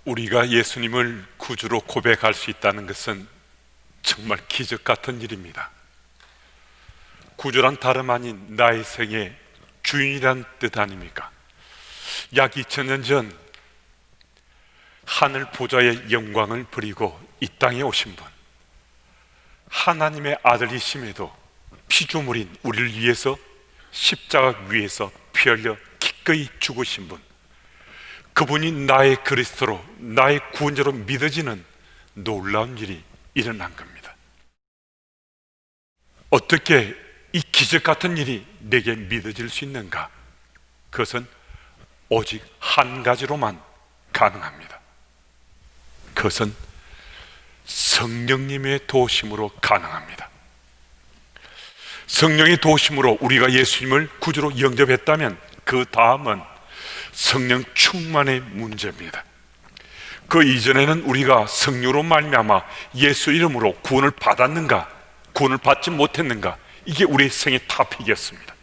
우리가 예수님을 구주로 고백할 수 있다는 것은 정말 기적 같은 일입니다. 구주란 다름 아닌 나의 생의 주인이란 뜻 아닙니까? 약 2000년 전 하늘 보좌의 영광을 버리고 이 땅에 오신 분, 하나님의 아들이심에도 피조물인 우리를 위해서 십자가 위에서 피 흘려 기꺼이 죽으신 분, 그분이 나의 그리스도로, 나의 구원자로 믿어지는 놀라운 일이 일어난 겁니다. 어떻게 이 기적 같은 일이 내게 믿어질 수 있는가? 그것은 오직 한 가지로만 가능합니다. 그것은 성령님의 도우심으로 가능합니다. 성령의 도우심으로 우리가 예수님을 구주로 영접했다면 그 다음은 성령 충만의 문제입니다. 그 이전에는 우리가 성령으로 말미암아 예수 이름으로 구원을 받았는가, 구원을 받지 못했는가, 이게 우리의 생의 토픽이었습니다.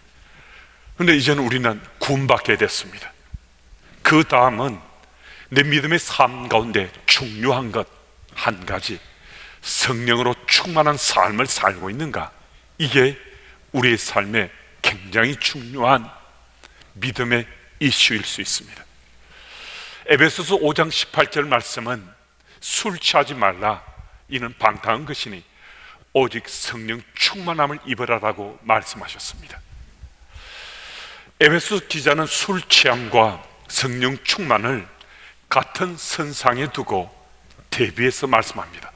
그런데 이제는 우리는 구원받게 됐습니다. 그 다음은 내 믿음의 삶 가운데 중요한 것 한 가지, 성령으로 충만한 삶을 살고 있는가, 이게 우리의 삶에 굉장히 중요한 믿음의 이슈일 수 있습니다. 에베소서 5장 18절 말씀은 술 취하지 말라, 이는 방탕한 것이니 오직 성령 충만함을 입으라라고 말씀하셨습니다. 에베소 기자는 술 취함과 성령 충만을 같은 선상에 두고 대비해서 말씀합니다.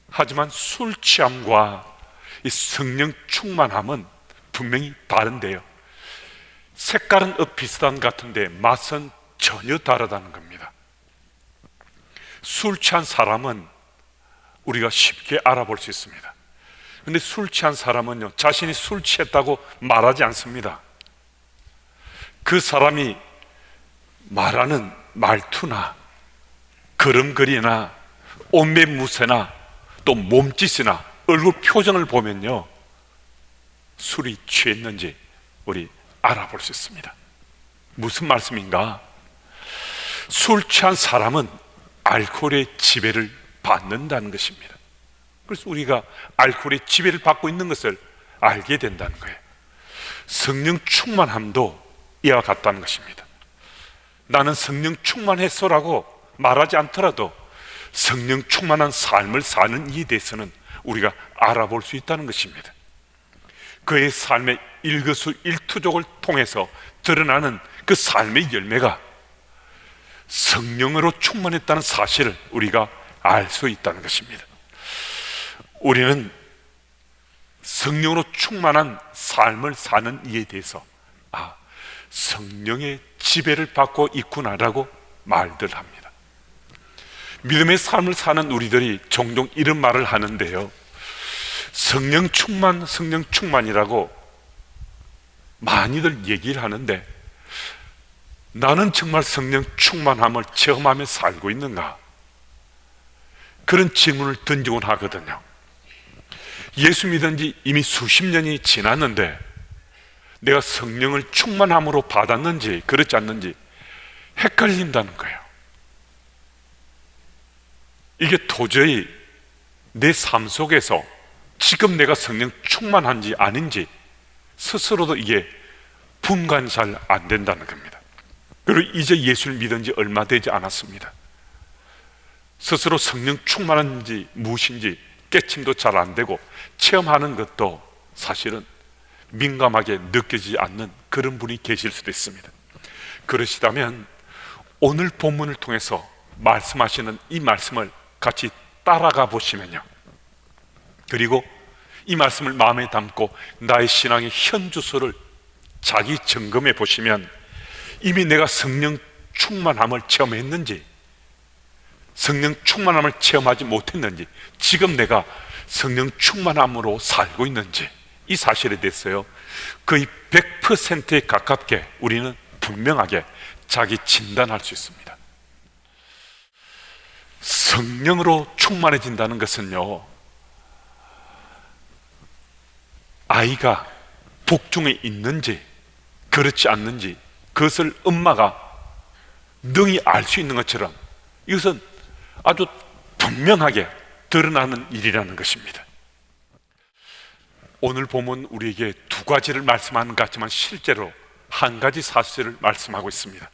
하지만 술 취함과 이 성령 충만함은 분명히 다른데요, 색깔은 비슷한 것 같은데 맛은 전혀 다르다는 겁니다. 술 취한 사람은 우리가 쉽게 알아볼 수 있습니다. 그런데 술 취한 사람은요, 자신이 술 취했다고 말하지 않습니다. 그 사람이 말하는 말투나 걸음걸이나 옷매무새나 또 몸짓이나 얼굴 표정을 보면요, 술이 취했는지 우리 알아볼 수 있습니다. 무슨 말씀인가? 술 취한 사람은 알코올의 지배를 받는다는 것입니다. 그래서 우리가 알코올의 지배를 받고 있는 것을 알게 된다는 거예요. 성령 충만함도 이와 같다는 것입니다. 나는 성령 충만했어라고 말하지 않더라도 성령 충만한 삶을 사는 이에 대해서는 우리가 알아볼 수 있다는 것입니다. 그의 삶의 일거수일투족을 통해서 드러나는 그 삶의 열매가 성령으로 충만했다는 사실을 우리가 알 수 있다는 것입니다. 우리는 성령으로 충만한 삶을 사는 이에 대해서 성령의 지배를 받고 있구나라고 말들 합니다. 믿음의 삶을 사는 우리들이 종종 이런 말을 하는데요, 성령 충만이라고 많이들 얘기를 하는데 나는 정말 성령 충만함을 체험하며 살고 있는가? 그런 질문을 던지곤 하거든요. 예수 믿은 지 이미 수십 년이 지났는데 내가 성령을 충만함으로 받았는지 그렇지 않는지 헷갈린다는 거예요. 이게 도저히 내 삶 속에서 지금 내가 성령 충만한지 아닌지 스스로도 이게 분간이 잘 안 된다는 겁니다. 그리고 이제 예수를 믿은 지 얼마 되지 않았습니다. 스스로 성령 충만한지 무엇인지 깨침도 잘 안 되고 체험하는 것도 사실은 민감하게 느껴지지 않는 그런 분이 계실 수도 있습니다. 그러시다면 오늘 본문을 통해서 말씀하시는 이 말씀을 같이 따라가 보시면요, 그리고 이 말씀을 마음에 담고 나의 신앙의 현주소를 자기 점검해 보시면 이미 내가 성령 충만함을 체험했는지 성령 충만함을 체험하지 못했는지 지금 내가 성령 충만함으로 살고 있는지 이 사실에 대해서요, 거의 100%에 가깝게 우리는 분명하게 자기 진단할 수 있습니다. 성령으로 충만해진다는 것은요, 아이가 복중에 있는지 그렇지 않는지 그것을 엄마가 능히 알 수 있는 것처럼 이것은 아주 분명하게 드러나는 일이라는 것입니다. 오늘 본문 우리에게 두 가지를 말씀하는 것 같지만 실제로 한 가지 사실을 말씀하고 있습니다.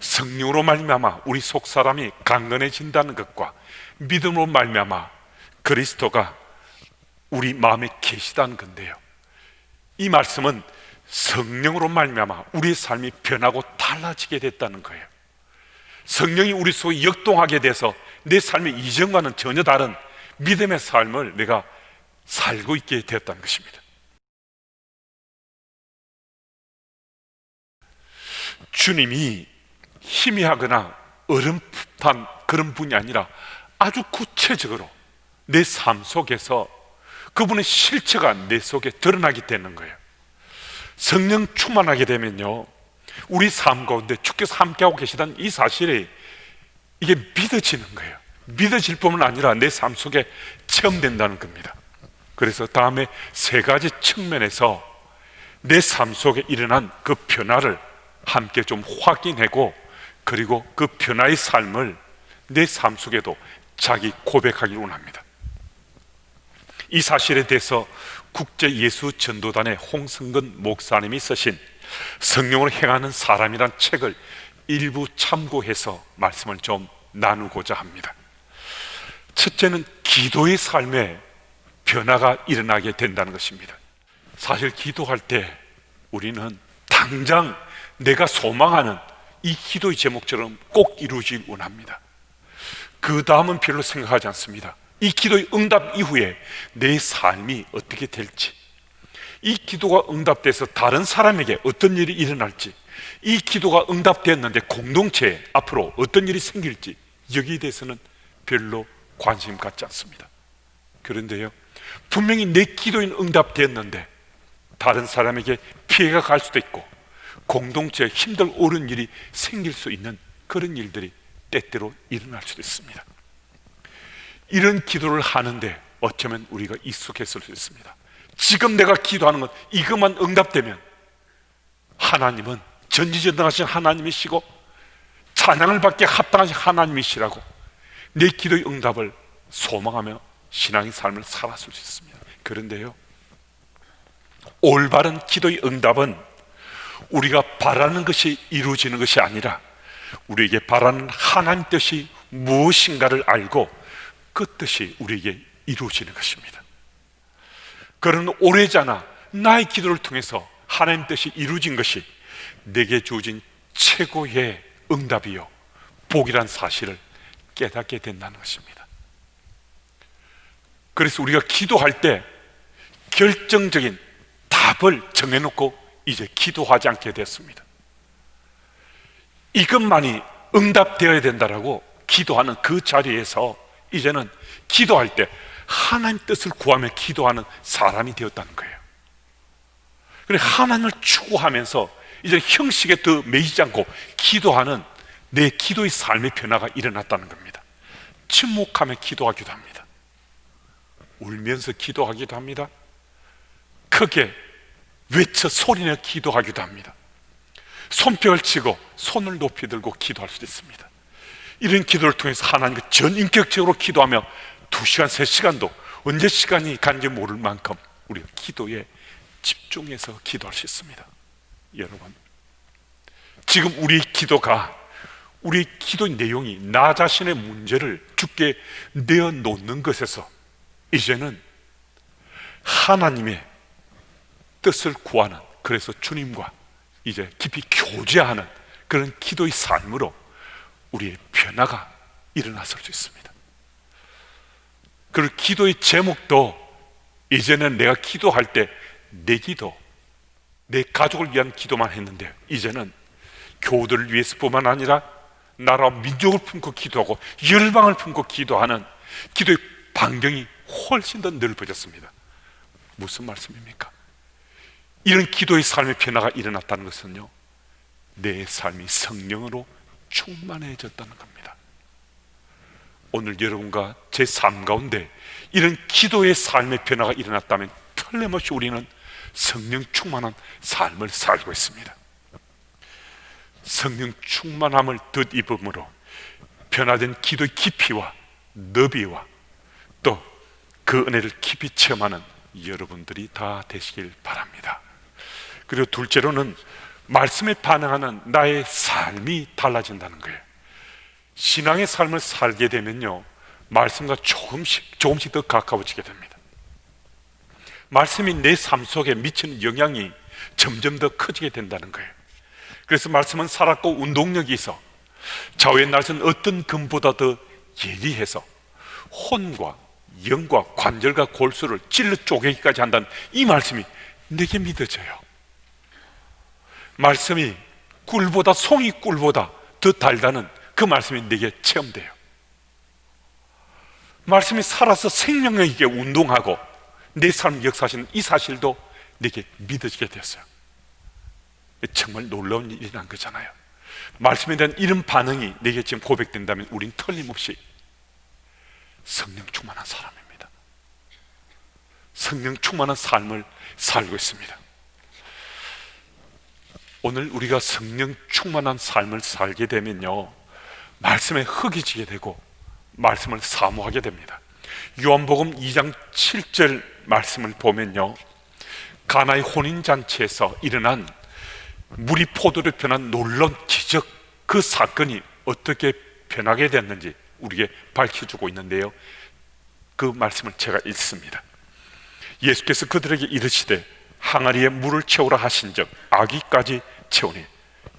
성령으로 말미암아 우리 속사람이 강건해진다는 것과 믿음으로 말미암아 그리스도가 우리 마음에 계시다는 건데요, 이 말씀은 성령으로 말미암아 우리의 삶이 변하고 달라지게 됐다는 거예요. 성령이 우리 속에 역동하게 돼서 내 삶의 이전과는 전혀 다른 믿음의 삶을 내가 살고 있게 되었다는 것입니다. 주님이 희미하거나 어렴풋한 그런 분이 아니라 아주 구체적으로 내 삶 속에서 그분의 실체가 내 속에 드러나게 되는 거예요. 성령 충만하게 되면요, 우리 삶 가운데 주께서 함께하고 계시다는 이 사실이 이게 믿어지는 거예요. 믿어질 뿐만 아니라 내 삶 속에 체험된다는 겁니다. 그래서 다음에 세 가지 측면에서 내 삶 속에 일어난 그 변화를 함께 좀 확인하고, 그리고 그 변화의 삶을 내 삶 속에도 자기 고백하기를 원합니다. 이 사실에 대해서 국제예수전도단의 홍승근 목사님이 쓰신 성령으로 행하는 사람이란 책을 일부 참고해서 말씀을 좀 나누고자 합니다. 첫째는 기도의 삶에 변화가 일어나게 된다는 것입니다. 사실 기도할 때 우리는 당장 내가 소망하는 이 기도의 제목처럼 꼭 이루어지길 원합니다. 그 다음은 별로 생각하지 않습니다. 이 기도의 응답 이후에 내 삶이 어떻게 될지, 이 기도가 응답돼서 다른 사람에게 어떤 일이 일어날지, 이 기도가 응답되었는데 공동체에 앞으로 어떤 일이 생길지, 여기에 대해서는 별로 관심 갖지 않습니다. 그런데요, 분명히 내 기도인 응답되었는데 다른 사람에게 피해가 갈 수도 있고 공동체에 힘들 옳은 일이 생길 수 있는 그런 일들이 때때로 일어날 수도 있습니다. 이런 기도를 하는데 어쩌면 우리가 익숙했을 수 있습니다. 지금 내가 기도하는 것 이것만 응답되면 하나님은 전지전능하신 하나님이시고 찬양을 받기에 합당하신 하나님이시라고 내 기도의 응답을 소망하며 신앙의 삶을 살았을 수 있습니다. 그런데요, 올바른 기도의 응답은 우리가 바라는 것이 이루어지는 것이 아니라 우리에게 바라는 하나님 뜻이 무엇인가를 알고 그 뜻이 우리에게 이루어지는 것입니다. 그런 오래잖아 나의 기도를 통해서 하나님 뜻이 이루어진 것이 내게 주어진 최고의 응답이요 복이란 사실을 깨닫게 된다는 것입니다. 그래서 우리가 기도할 때 결정적인 답을 정해놓고 이제 기도하지 않게 됐습니다. 이것만이 응답되어야 된다라고 기도하는 그 자리에서 이제는 기도할 때 하나님 뜻을 구하며 기도하는 사람이 되었다는 거예요. 그래서 하나님을 추구하면서 이제 형식에 더 매이지 않고 기도하는 내 기도의 삶의 변화가 일어났다는 겁니다. 침묵하며 기도하기도 합니다. 울면서 기도하기도 합니다. 크게 외쳐 소리내어 기도하기도 합니다. 손뼉을 치고 손을 높이 들고 기도할 수도 있습니다. 이런 기도를 통해서 하나님과 전인격적으로 기도하며 2시간, 3시간도 언제 시간이 간지 모를 만큼 우리가 기도에 집중해서 기도할 수 있습니다. 여러분, 지금 우리 기도가, 우리 기도의 내용이 나 자신의 문제를 주께 내어놓는 것에서 이제는 하나님의 뜻을 구하는, 그래서 주님과 이제 깊이 교제하는 그런 기도의 삶으로 우리의 변화가 일어났을 수 있습니다. 그리고 기도의 제목도 이제는 내가 기도할 때 내 기도, 내 가족을 위한 기도만 했는데 이제는 교우들을 위해서뿐만 아니라 나라와 민족을 품고 기도하고 열방을 품고 기도하는 기도의 반경이 훨씬 더 넓어졌습니다. 무슨 말씀입니까? 이런 기도의 삶의 변화가 일어났다는 것은요, 내 삶이 성령으로 충만해졌다는 겁니다. 오늘 여러분과 제 삶 가운데 이런 기도의 삶의 변화가 일어났다면 틀림없이 우리는 성령 충만한 삶을 살고 있습니다. 성령 충만함을 덧입음으로 변화된 기도의 깊이와 너비와 또 그 은혜를 깊이 체험하는 여러분들이 다 되시길 바랍니다. 그리고 둘째로는 말씀에 반응하는 나의 삶이 달라진다는 거예요. 신앙의 삶을 살게 되면요, 말씀과 조금씩 더 가까워지게 됩니다. 말씀이 내 삶 속에 미치는 영향이 점점 더 커지게 된다는 거예요. 그래서 말씀은 살았고 운동력이 있어 좌우의 날선 어떤 금보다 더 예리해서 혼과 영과 관절과 골수를 찔러 쪼개기까지 한다는 이 말씀이 내게 믿어져요. 말씀이 꿀보다 송이 꿀보다 더 달다는 그 말씀이 내게 체험돼요. 말씀이 살아서 생명력 있게 운동하고 내 삶 역사하시는 이 사실도 내게 믿어지게 됐어요. 정말 놀라운 일이란 거잖아요. 말씀에 대한 이런 반응이 내게 지금 고백된다면 우린 틀림없이 성령 충만한 사람입니다. 성령 충만한 삶을 살고 있습니다. 오늘 우리가 성령 충만한 삶을 살게 되면요, 말씀에 흙이지게 되고 말씀을 사모하게 됩니다. 요한복음 2장 7절 말씀을 보면요, 가나의 혼인잔치에서 일어난 물이 포도로 변한 놀라운 기적, 그 사건이 어떻게 변하게 됐는지 우리에게 밝혀주고 있는데요, 그 말씀을 제가 읽습니다. 예수께서 그들에게 이르시되 항아리에 물을 채우라 하신즉 아기까지 채우니,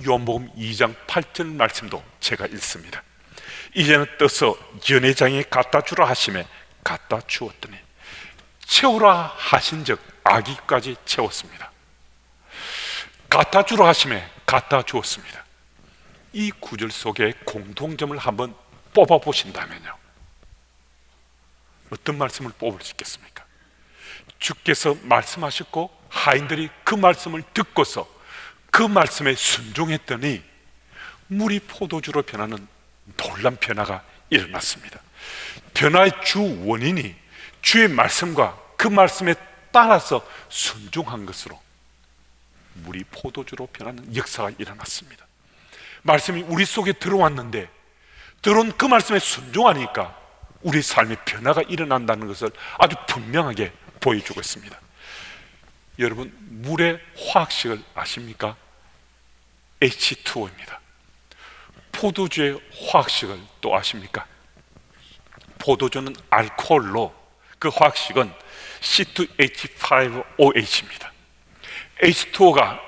요한복음 2장 8절 말씀도 제가 읽습니다. 이제는 떠서 연회장에 갖다 주라 하시매 갖다 주었더니 채우라 하신즉 아기까지 채웠습니다. 갖다 주라 하시매 갖다 주었습니다. 이 구절 속에 공통점을 한번 뽑아 보신다면요, 어떤 말씀을 뽑을 수 있겠습니까? 주께서 말씀하셨고 하인들이 그 말씀을 듣고서 그 말씀에 순종했더니 물이 포도주로 변하는 놀란 변화가 일어났습니다. 변화의 주 원인이 주의 말씀과 그 말씀에 따라서 순종한 것으로 물이 포도주로 변하는 역사가 일어났습니다. 말씀이 우리 속에 들어왔는데 들어온 그 말씀에 순종하니까 우리 삶의 변화가 일어난다는 것을 아주 분명하게 보여주고 있습니다. 여러분, 물의 화학식을 아십니까? H2O입니다. 포도주의 화학식을 또 아십니까? 포도주는 알코올로, 그 화학식은 C2H5OH입니다. H2O가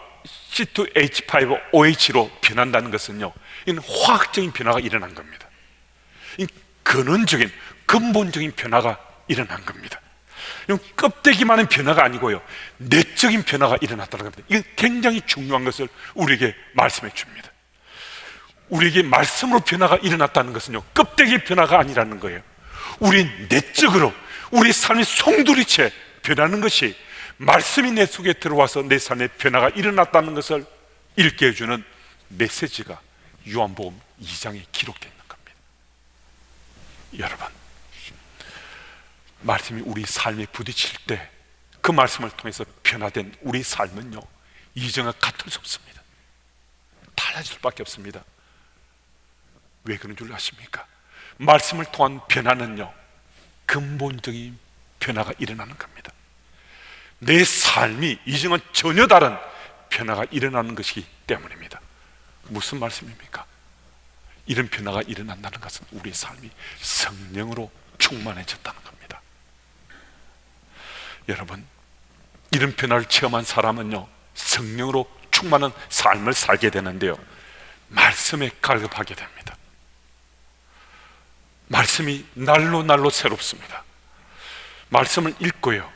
C2H5OH로 변한다는 것은요, 이는 화학적인 변화가 일어난 겁니다. 이 근원적인 근본적인 변화가 일어난 겁니다. 이건 껍데기만한 변화가 아니고요, 내적인 변화가 일어났다는 겁니다. 이건 굉장히 중요한 것을 우리에게 말씀해 줍니다. 우리에게 말씀으로 변화가 일어났다는 것은요, 껍데기 변화가 아니라는 거예요. 우리 내적으로 우리 삶이 송두리째 변하는 것이 말씀이 내 속에 들어와서 내 삶에 변화가 일어났다는 것을 읽게 해주는 메시지가 요한복음 2장에 기록되어 있는 겁니다. 여러분, 말씀이 우리 삶에 부딪힐 때 그 말씀을 통해서 변화된 우리 삶은요, 이전과 같을 수 없습니다. 달라질 수밖에 없습니다. 왜 그런 줄 아십니까? 말씀을 통한 변화는요, 근본적인 변화가 일어나는 겁니다. 내 삶이 이전과 전혀 다른 변화가 일어나는 것이기 때문입니다. 무슨 말씀입니까? 이런 변화가 일어난다는 것은 우리의 삶이 성령으로 충만해졌다는 겁니다. 여러분, 이런 변화를 체험한 사람은요, 성령으로 충만한 삶을 살게 되는데요, 말씀에 갈급하게 됩니다. 말씀이 날로 새롭습니다. 말씀을 읽고요,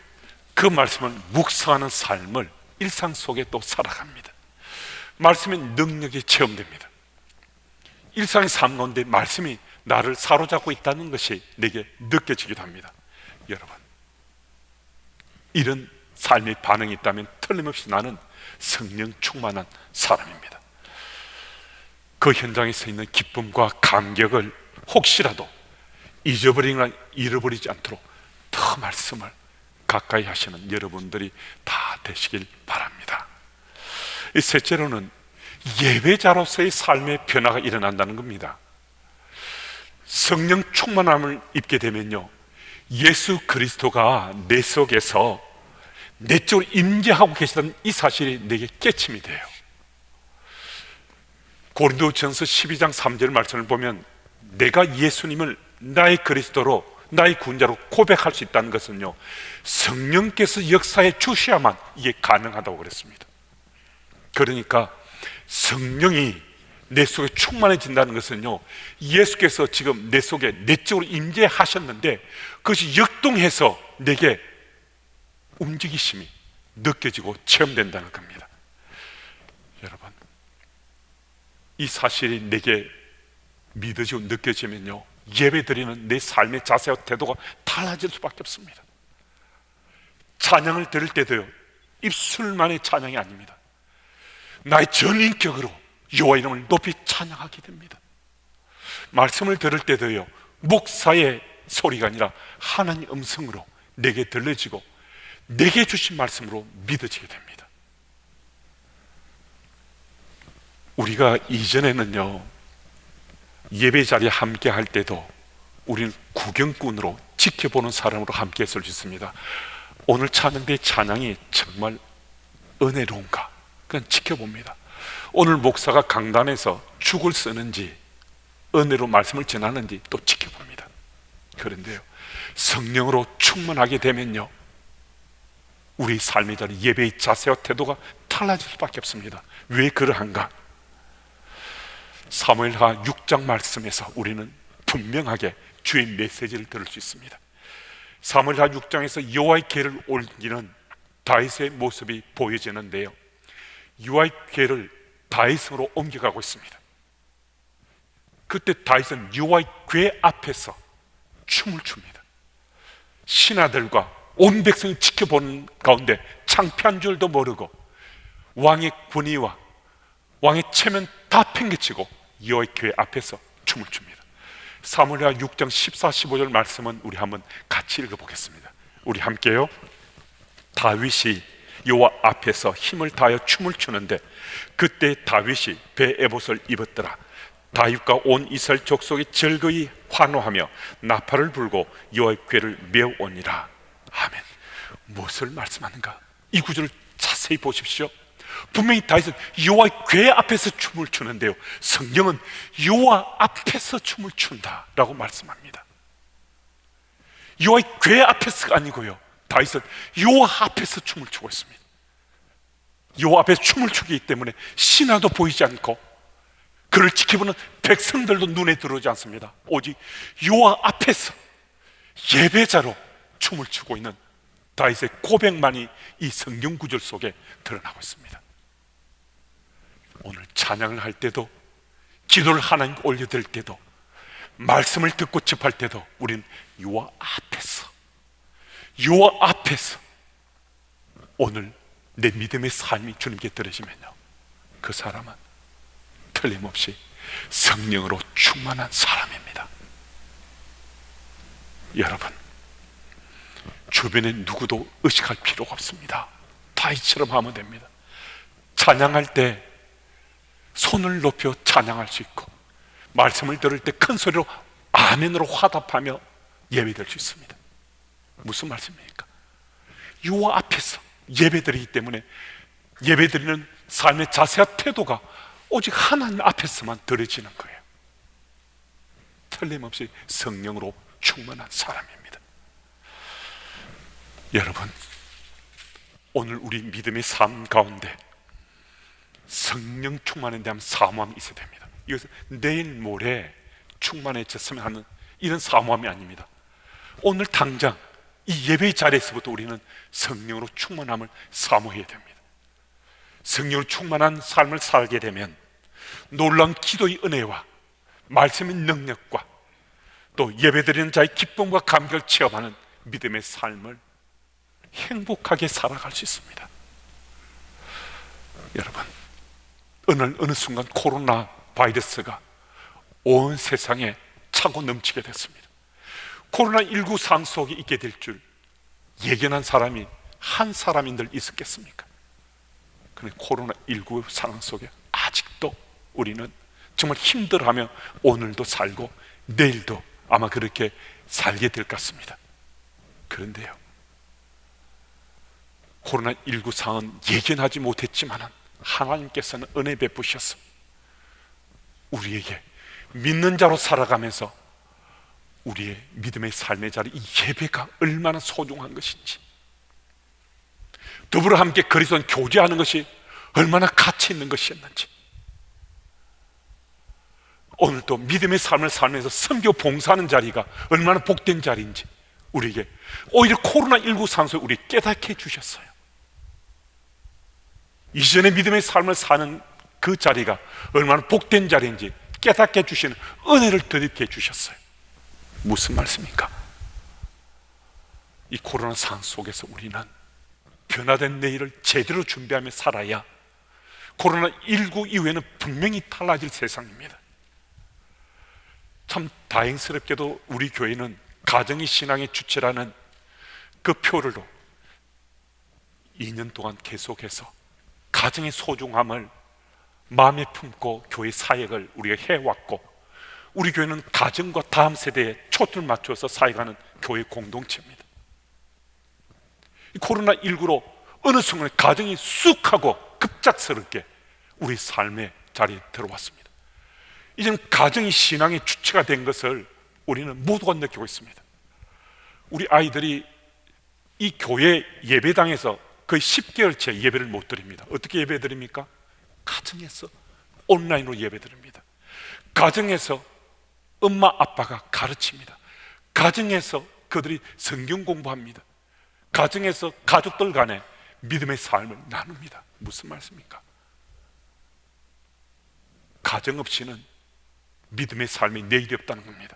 그 말씀을 묵상하는 삶을 일상 속에 또 살아갑니다. 말씀의 능력이 체험됩니다. 일상의 삶 가운데 말씀이 나를 사로잡고 있다는 것이 내게 느껴지기도 합니다. 여러분, 이런 삶의 반응이 있다면 틀림없이 나는 성령 충만한 사람입니다. 그 현장에 서 있는 기쁨과 감격을 혹시라도 잃어버리지 않도록 더 말씀을 가까이 하시는 여러분들이 다 되시길 바랍니다. 셋째로는 예배자로서의 삶의 변화가 일어난다는 겁니다. 성령 충만함을 입게 되면요, 예수 그리스도가 내 속에서 내적으로 임재하고 계시다는 이 사실이 내게 깨침이 돼요. 고린도전서 12장 3절 말씀을 보면 내가 예수님을 나의 그리스도로, 나의 구원자로 고백할 수 있다는 것은요, 성령께서 역사해 주셔야만 이게 가능하다고 그랬습니다. 그러니까 성령이 내 속에 충만해진다는 것은요, 예수께서 지금 내 속에 내적으로 임재하셨는데 그것이 역동해서 내게 움직이심이 느껴지고 체험된다는 겁니다. 여러분, 이 사실이 내게 믿어지고 느껴지면요, 예배드리는 내 삶의 자세와 태도가 달라질 수밖에 없습니다. 찬양을 들을 때도요, 입술만의 찬양이 아닙니다. 나의 전 인격으로 여호와 이름을 높이 찬양하게 됩니다. 말씀을 들을 때도요, 목사의 소리가 아니라 하나님 음성으로 내게 들려지고 내게 주신 말씀으로 믿어지게 됩니다. 우리가 이전에는요, 예배 자리에 함께 할 때도 우리는 구경꾼으로 지켜보는 사람으로 함께 했을 수 있습니다. 오늘 찬양대 찬양이 정말 은혜로운가? 그냥 지켜봅니다. 오늘 목사가 강단에서 죽을 쓰는지 은혜로 말씀을 전하는지 또 지켜봅니다. 그런데요, 성령으로 충만하게 되면요, 우리 삶의 자리, 예배의 자세와 태도가 달라질 수밖에 없습니다. 왜 그러한가? 사무엘하 6장 말씀에서 우리는 분명하게 주의 메시지를 들을 수 있습니다. 사무엘하 6장에서 여호와의 궤를 옮기는 다윗의 모습이 보여지는데요, 여호와의 궤를 다윗으로 옮겨가고 있습니다. 그때 다윗은 여호와의 궤 앞에서 춤을 춥니다. 신하들과 온 백성이 지켜보는 가운데 창피한 줄도 모르고 왕의 군의와 왕의 체면 다 팽개치고 여호와의 궤 앞에서 춤을 춥니다. 사무엘하 6장 14, 15절 말씀은 우리 한번 같이 읽어보겠습니다. 우리 함께요. 다윗이 여호와 앞에서 힘을 다하여 춤을 추는데 그때 다윗이 배 에봇을 입었더라. 다윗과 온 이스라엘 족속이 즐거이 환호하며 나팔을 불고 여호와의 궤를 메어오니라. 아멘. 무엇을 말씀하는가? 이 구절을 자세히 보십시오. 분명히 다윗은 여호와의 궤 앞에서 춤을 추는데요, 성경은 여호와 앞에서 춤을 춘다라고 말씀합니다. 여호와의 궤 앞에서가 아니고요, 다윗은 여호와 앞에서 춤을 추고 있습니다. 여호와 앞에서 춤을 추기 때문에 신하도 보이지 않고 그를 지켜보는 백성들도 눈에 들어오지 않습니다. 오직 여호와 앞에서 예배자로 춤을 추고 있는 다윗의 고백만이 이 성경 구절 속에 드러나고 있습니다. 오늘 찬양을 할 때도, 기도를 하나님께 올려드릴 때도, 말씀을 듣고 접할 때도 우리는 여호와 앞에서 오늘 내 믿음의 삶이 주님께 들으시면요, 그 사람은 틀림없이 성령으로 충만한 사람입니다. 여러분, 주변에 누구도 의식할 필요가 없습니다. 다윗처럼 하면 됩니다. 찬양할 때 손을 높여 찬양할 수 있고, 말씀을 들을 때 큰 소리로 아멘으로 화답하며 예배될 수 있습니다. 무슨 말씀입니까? 여호와 앞에서 예배드리기 때문에 예배드리는 삶의 자세와 태도가 오직 하나님 앞에서만 드려지는 거예요. 틀림없이 성령으로 충만한 사람입니다. 여러분, 오늘 우리 믿음의 삶 가운데 성령 충만에 대한 사모함이 있어야 됩니다. 이것은 내일 모레 충만해졌으면 하는 이런 사모함이 아닙니다. 오늘 당장 이 예배의 자리에서부터 우리는 성령으로 충만함을 사모해야 됩니다. 성령으로 충만한 삶을 살게 되면 놀라운 기도의 은혜와 말씀의 능력과 또 예배드리는 자의 기쁨과 감격을 체험하는 믿음의 삶을 행복하게 살아갈 수 있습니다. 여러분, 어느 순간 코로나 바이러스가 온 세상에 차고 넘치게 됐습니다. 코로나19 상황 속에 있게 될 줄 예견한 사람이 한 사람인들 있었겠습니까? 그런데 코로나19 상황 속에 아직도 우리는 정말 힘들어하며 오늘도 살고 내일도 아마 그렇게 살게 될 것 같습니다. 그런데요, 코로나19 상황은 예견하지 못했지만 하나님께서는 은혜 베푸셔서 우리에게 믿는 자로 살아가면서 우리의 믿음의 삶의 자리, 이 예배가 얼마나 소중한 것인지, 더불어 함께 그리스도는 교제하는 것이 얼마나 가치 있는 것이었는지, 오늘도 믿음의 삶을 살면서 선교 봉사하는 자리가 얼마나 복된 자리인지 우리에게 오히려 코로나19 상황에서 우리 깨닫게 해주셨어요. 이전에 믿음의 삶을 사는 그 자리가 얼마나 복된 자리인지 깨닫게 해주시는 은혜를 더럽게 해주셨어요. 무슨 말씀입니까? 이 코로나 상황 속에서 우리는 변화된 내일을 제대로 준비하며 살아야 코로나19 이후에는 분명히 달라질 세상입니다. 참 다행스럽게도 우리 교회는 가정이 신앙의 주체라는 그 표를로 2년 동안 계속해서 가정의 소중함을 마음에 품고 교회 사역을 우리가 해왔고, 우리 교회는 가정과 다음 세대에 초점을 맞춰서 사역하는 교회 공동체입니다. 코로나19로 어느 순간에 가정이 쑥 하고 급작스럽게 우리 삶의 자리에 들어왔습니다. 이제는 가정이 신앙의 주체가 된 것을 우리는 모두가 느끼고 있습니다. 우리 아이들이 이 교회 예배당에서 거의 10개월째 예배를 못 드립니다. 어떻게 예배 드립니까? 가정에서 온라인으로 예배 드립니다. 가정에서 엄마 아빠가 가르칩니다. 가정에서 그들이 성경 공부합니다. 가정에서 가족들 간에 믿음의 삶을 나눕니다. 무슨 말씀입니까? 가정 없이는 믿음의 삶이 내일이 없다는 겁니다.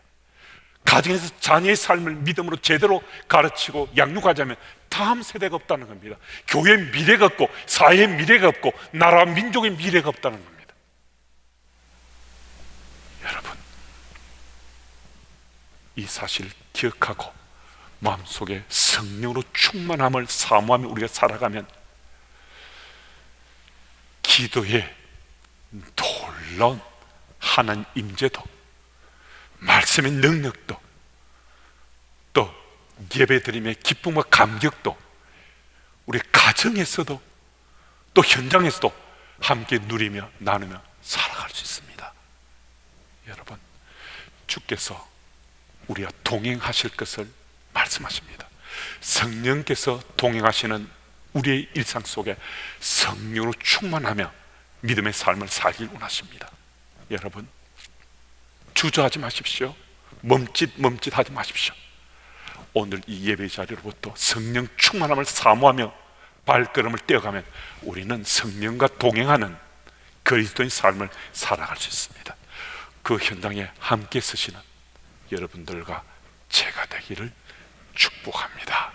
가정에서 자녀의 삶을 믿음으로 제대로 가르치고 양육하자면 다음 세대가 없다는 겁니다. 교회의 미래가 없고 사회의 미래가 없고 나라와 민족의 미래가 없다는 겁니다. 여러분, 이 사실을 기억하고 마음속에 성령으로 충만함을 사모하며 우리가 살아가면 기도에 놀라운 하나님 임재도, 말씀의 능력도, 또 예배드림의 기쁨과 감격도 우리 가정에서도 또 현장에서도 함께 누리며 나누며 살아갈 수 있습니다. 여러분, 주께서 우리와 동행하실 것을 말씀하십니다. 성령께서 동행하시는 우리의 일상 속에 성령으로 충만하며 믿음의 삶을 살길 원하십니다. 여러분, 주저하지 마십시오. 멈칫하지 마십시오. 오늘 이 예배 자리로부터 성령 충만함을 사모하며 발걸음을 떼어가면 우리는 성령과 동행하는 그리스도인 삶을 살아갈 수 있습니다. 그 현장에 함께 서시는 여러분들과 제가 되기를 축복합니다.